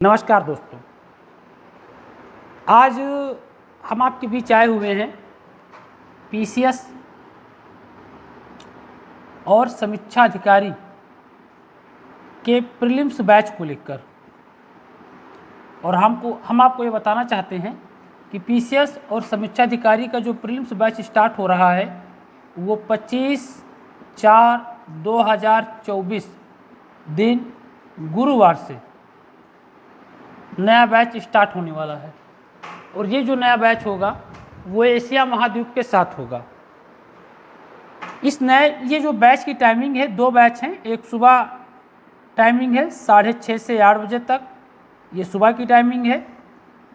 नमस्कार दोस्तों, आज हम आपके बीच आए हुए हैं पीसीएस और समीक्षा अधिकारी के प्रीलिम्स बैच को लेकर। और हम आपको ये बताना चाहते हैं कि पीसीएस और समीक्षा अधिकारी का जो प्रीलिम्स बैच स्टार्ट हो रहा है वो 25/4/2024 दिन गुरुवार से नया बैच स्टार्ट होने वाला है। और ये जो नया बैच होगा वो एशिया महाद्वीप के साथ होगा। ये जो बैच की टाइमिंग है, दो बैच हैं। एक सुबह टाइमिंग है 6:30 से 8 बजे तक, ये सुबह की टाइमिंग है,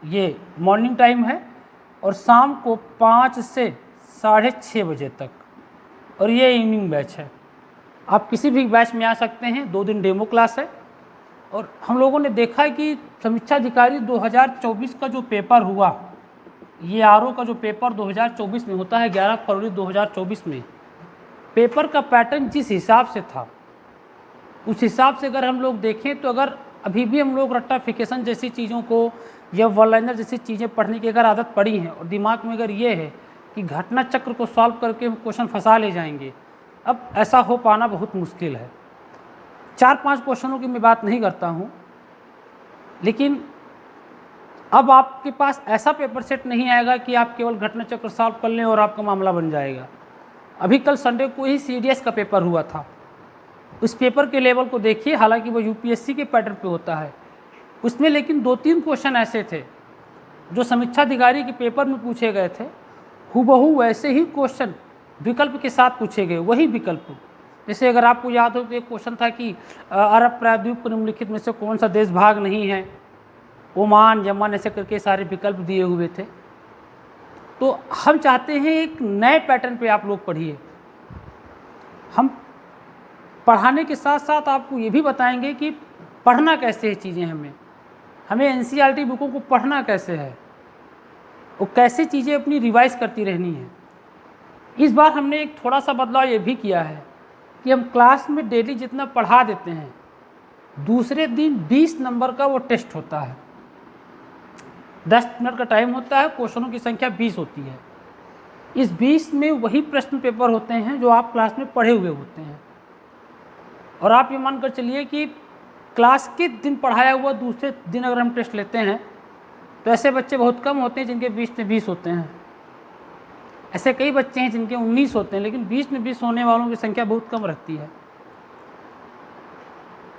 ये मॉर्निंग टाइम है। और शाम को 5 से 6:30 बजे तक, और ये इवनिंग बैच है। आप किसी भी बैच में आ सकते हैं। 2 दिन डेमो क्लास है। और हम लोगों ने देखा है कि समीक्षा अधिकारी 2024 का जो पेपर हुआ, ये आरओ का जो पेपर 2024 में होता है 11 फरवरी 2024 में, पेपर का पैटर्न जिस हिसाब से था उस हिसाब से अगर हम लोग देखें तो अगर अभी भी हम लोग रट्टाफिकेशन जैसी चीज़ों को या वनलाइनर जैसी चीज़ें पढ़ने की अगर आदत पड़ी है और दिमाग में अगर ये है कि घटना चक्र को सॉल्व करके हम क्वेश्चन फंसा ले जाएंगे, अब ऐसा हो पाना बहुत मुश्किल है। 4-5 क्वेश्चनों की मैं बात नहीं करता हूँ, लेकिन अब आपके पास ऐसा पेपर सेट नहीं आएगा कि आप केवल घटना चक्र सॉल्व कर लें और आपका मामला बन जाएगा। अभी कल संडे को ही सीडीएस का पेपर हुआ था। उस पेपर के लेवल को देखिए, हालांकि वो यूपीएससी के पैटर्न पे होता है उसमें, लेकिन 2-3 क्वेश्चन ऐसे थे जो समीक्षा अधिकारी के पेपर में पूछे गए थे, हूबहू वैसे ही क्वेश्चन विकल्प के साथ पूछे गए, वही विकल्प। जैसे अगर आपको याद हो तो एक क्वेश्चन था कि अरब प्रायद्वीप को निम्नलिखित में से कौन सा देश भाग नहीं है, ओमान, यमन, ऐसे करके सारे विकल्प दिए हुए थे। तो हम चाहते हैं एक नए पैटर्न पे आप लोग पढ़िए। हम पढ़ाने के साथ साथ आपको ये भी बताएंगे कि पढ़ना कैसे है चीज़ें, हमें एनसीईआरटी बुकों को पढ़ना कैसे है और कैसे चीज़ें अपनी रिवाइज करती रहनी है। इस बार हमने एक थोड़ा सा बदलाव ये भी किया है कि हम क्लास में डेली जितना पढ़ा देते हैं, दूसरे दिन 20 नंबर का वो टेस्ट होता है। 10 मिनट का टाइम होता है, क्वेश्चनों की संख्या 20 होती है। इस 20 में वही प्रश्न पेपर होते हैं जो आप क्लास में पढ़े हुए होते हैं। और आप ये मानकर चलिए कि क्लास के दिन पढ़ाया हुआ दूसरे दिन अगर हम टेस्ट लेते हैं तो ऐसे बच्चे बहुत कम होते हैं जिनके 20 में 20 होते हैं। ऐसे कई बच्चे हैं जिनके 19 होते हैं, लेकिन 20 में 20 होने वालों की संख्या बहुत कम रहती है।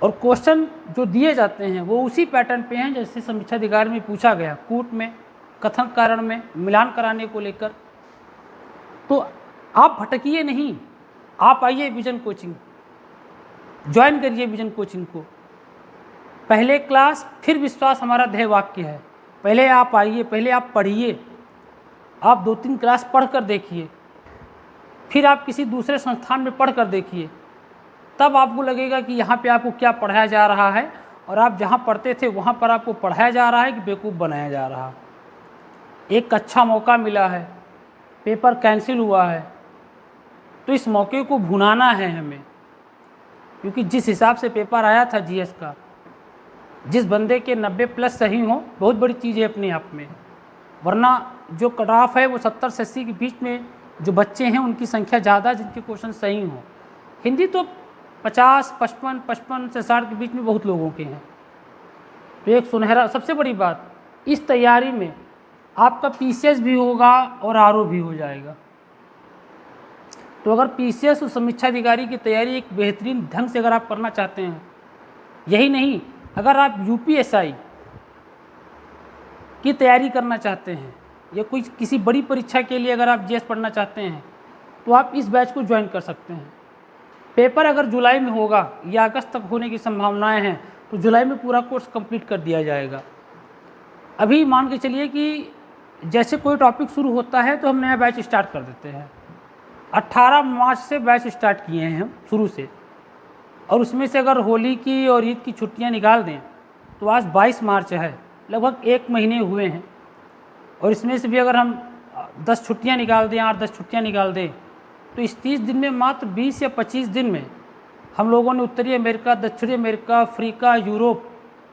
और क्वेश्चन जो दिए जाते हैं वो उसी पैटर्न पे हैं जैसे समीक्षा अधिकारी में पूछा गया, कूट में, कथन कारण में, मिलान कराने को लेकर। तो आप भटकिए नहीं, आप आइए विजन कोचिंग, ज्वाइन करिए विजन कोचिंग को। पहले क्लास फिर विश्वास हमारा ध्येय वाक्य है। पहले आप आइए, पहले आप पढ़िए, आप 2-3 क्लास पढ़ कर देखिए, फिर आप किसी दूसरे संस्थान में पढ़ कर देखिए, तब आपको लगेगा कि यहाँ पे आपको क्या पढ़ाया जा रहा है और आप जहाँ पढ़ते थे वहाँ पर आपको पढ़ाया जा रहा है कि बेवकूफ़ बनाया जा रहा है। एक अच्छा मौका मिला है, पेपर कैंसिल हुआ है, तो इस मौके को भुनाना है हमें। क्योंकि जिस हिसाब से पेपर आया था जीएस का, जिस बंदे के 90+ सही हो, बहुत बड़ी चीज़ है अपने आप में। वरना जो कट ऑफ है वो 70 से 80 के बीच में जो बच्चे हैं उनकी संख्या ज़्यादा जिनके क्वेश्चन सही हों। हिंदी तो 50, 55 से 60 के बीच में बहुत लोगों के हैं। तो एक सुनहरा, सबसे बड़ी बात, इस तैयारी में आपका पीसीएस भी होगा और आरओ भी हो जाएगा। तो अगर पीसीएस और समीक्षा अधिकारी की तैयारी एक बेहतरीन ढंग से अगर आप करना चाहते हैं, यही नहीं, अगर आप यूपीएसआई की तैयारी करना चाहते हैं या कोई किसी बड़ी परीक्षा के लिए अगर आप जीएस पढ़ना चाहते हैं तो आप इस बैच को ज्वाइन कर सकते हैं। पेपर अगर जुलाई में होगा या अगस्त तक होने की संभावनाएं हैं तो जुलाई में पूरा कोर्स कंप्लीट कर दिया जाएगा। अभी मान के चलिए कि जैसे कोई टॉपिक शुरू होता है तो हम नया बैच स्टार्ट कर देते हैं। 18 मार्च से बैच स्टार्ट किए हैं हम शुरू से, और उसमें से अगर होली की और ईद की छुट्टियां निकाल दें तो आज 22 मार्च है, लगभग 1 महीने हुए हैं। और इसमें से भी अगर हम 10 छुट्टियां निकाल दें, 8-10 छुट्टियां निकाल दें, तो इस 30 दिन में मात्र 20 या 25 दिन में हम लोगों ने उत्तरी अमेरिका, दक्षिणी अमेरिका, अफ्रीका, यूरोप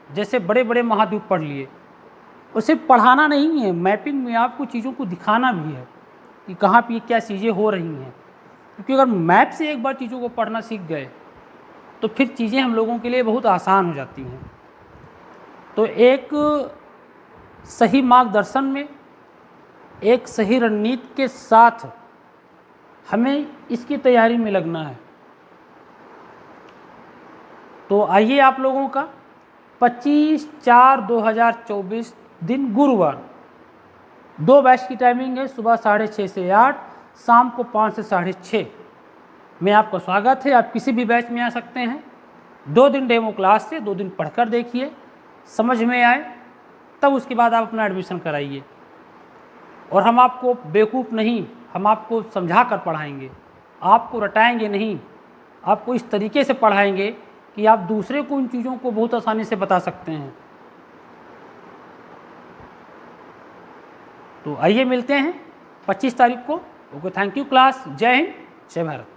जैसे बड़े बड़े महाद्वीप पढ़ लिए, और सिर्फ पढ़ाना नहीं है, मैपिंग में आपको चीज़ों को दिखाना भी है कि कहाँ पे क्या चीज़ें हो रही हैं। क्योंकि अगर मैप से एक बार चीज़ों को पढ़ना सीख गए तो फिर चीज़ें हम लोगों के लिए बहुत आसान हो जाती हैं। तो एक सही मार्गदर्शन में, एक सही रणनीति के साथ हमें इसकी तैयारी में लगना है। तो आइए आप लोगों का 25/4/2024 दिन गुरुवार 2 बैच की टाइमिंग है, सुबह 6:30 से 8, शाम को 5 से 6:30 में आपका स्वागत है। आप किसी भी बैच में आ सकते हैं। 2 दिन डेमो क्लास से 2 दिन पढ़कर देखिए, समझ में आए तब उसके बाद आप अपना एडमिशन कराइए। और हम आपको बेवकूफ़ नहीं, हम आपको समझा कर पढ़ाएंगे, आपको रटाएंगे नहीं, आपको इस तरीके से पढ़ाएंगे कि आप दूसरे को उन चीज़ों को बहुत आसानी से बता सकते हैं। तो आइए मिलते हैं 25 तारीख को। Okay, thank you class. जय हिंद, जय भारत।